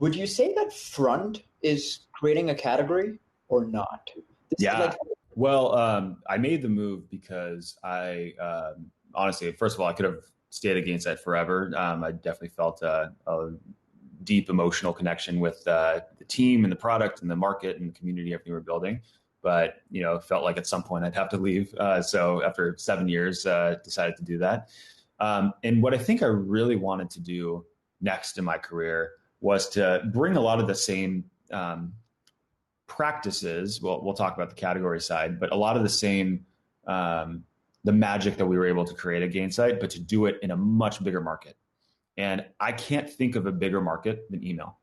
Would you say that Front is creating a category or not? This is Yeah. like, Well, I made the move because honestly, first of all, I could have stayed at Gainsight forever. I definitely felt a deep emotional connection with the team and the product and the market and the community, everything we're building. But, felt like at some point I'd have to leave. So after 7 years, decided to do that. And what I think I really wanted to do next in my career was to bring a lot of the same practices. Well, we'll talk about the category side, but a lot of the same, the magic that we were able to create at Gainsight, but to do it in a much bigger market. And I can't think of a bigger market than email.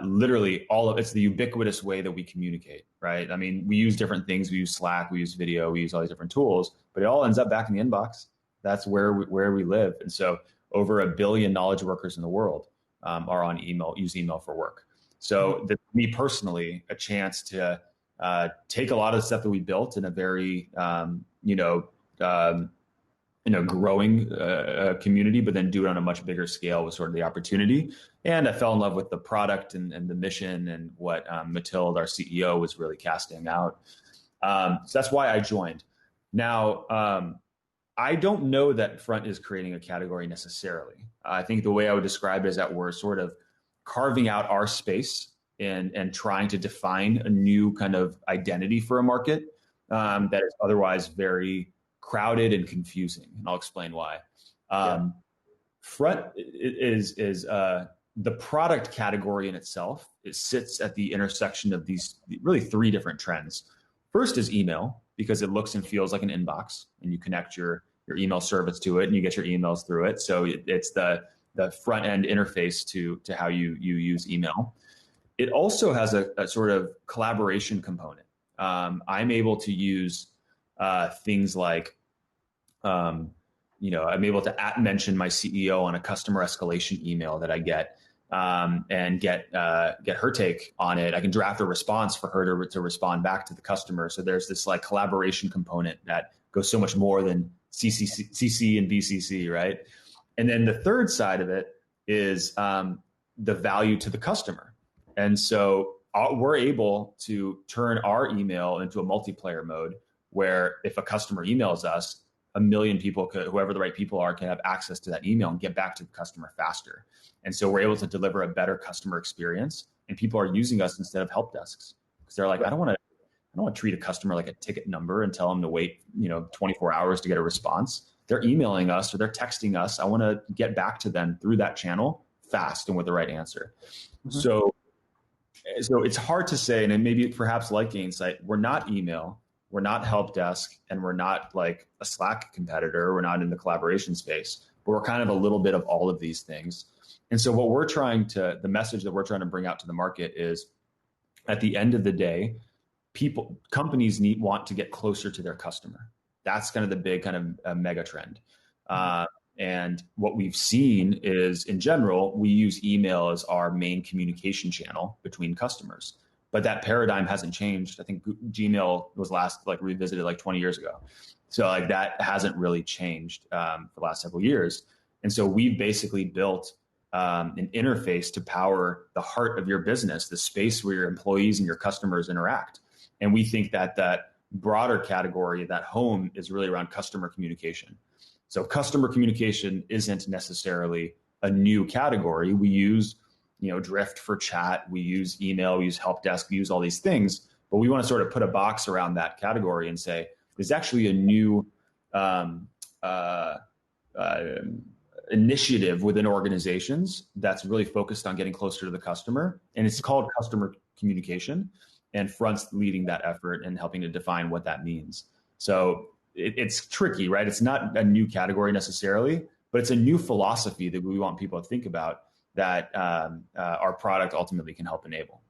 Literally it's the ubiquitous way that we communicate, right? I mean, we use different things. We use Slack, we use video, we use all these different tools, but it all ends up back in the inbox. That's where we live. And so over 1 billion knowledge workers in the world are on email, use email for work. So me personally, a chance to take a lot of the stuff that we built in a very, growing community, but then do it on a much bigger scale was sort of the opportunity. And I fell in love with the product and the mission and what Mathilde, our CEO, was really casting out. So that's why I joined. Now, I don't know that Front is creating a category necessarily. I think the way I would describe it is that we're sort of carving out our space and trying to define a new kind of identity for a market that is otherwise very crowded and confusing. And I'll explain why. Front is the product category in itself. It sits at the intersection of these really 3 different trends. First is email, because it looks and feels like an inbox, and you connect your email service to it and you get your emails through it. So it's the front end interface to how you use email. It also has a sort of collaboration component. I'm able to use things like, I'm able to mention my CEO on a customer escalation email that I get, and get her take on it. I can draft a response for her to respond back to the customer. So there's this like collaboration component that goes so much more than CC and BCC, right? And then the third side of it is the value to the customer. And so we're able to turn our email into a multiplayer mode where if a customer emails us, 1 million people, whoever the right people are, can have access to that email and get back to the customer faster. And so we're able to deliver a better customer experience, and people are using us instead of help desks because they're like, I don't want to treat a customer like a ticket number and tell them to wait, 24 hours to get a response. They're emailing us or they're texting us. I want to get back to them through that channel fast and with the right answer. Mm-hmm. So it's hard to say, and maybe perhaps like Gainsight, we're not email, we're not help desk, and we're not like a Slack competitor. We're not in the collaboration space, but we're kind of a little bit of all of these things. And so the message that we're trying to bring out to the market is, at the end of the day, companies want to get closer to their customer. That's kind of the big kind of mega trend. And what we've seen is, in general, we use email as our main communication channel between customers. But that paradigm hasn't changed. I think Gmail was last revisited 20 years ago. So that hasn't really changed for the last several years. And so we've basically built an interface to power the heart of your business, the space where your employees and your customers interact. And we think that broader category, that home, is really around customer communication. So customer communication isn't necessarily a new category. We use Drift for chat, we use email, we use help desk, we use all these things, but we want to sort of put a box around that category and say, there's actually a new initiative within organizations that's really focused on getting closer to the customer. And it's called customer communication, and Front's leading that effort and helping to define what that means. So it's tricky, right? It's not a new category necessarily, but it's a new philosophy that we want people to think about that our product ultimately can help enable.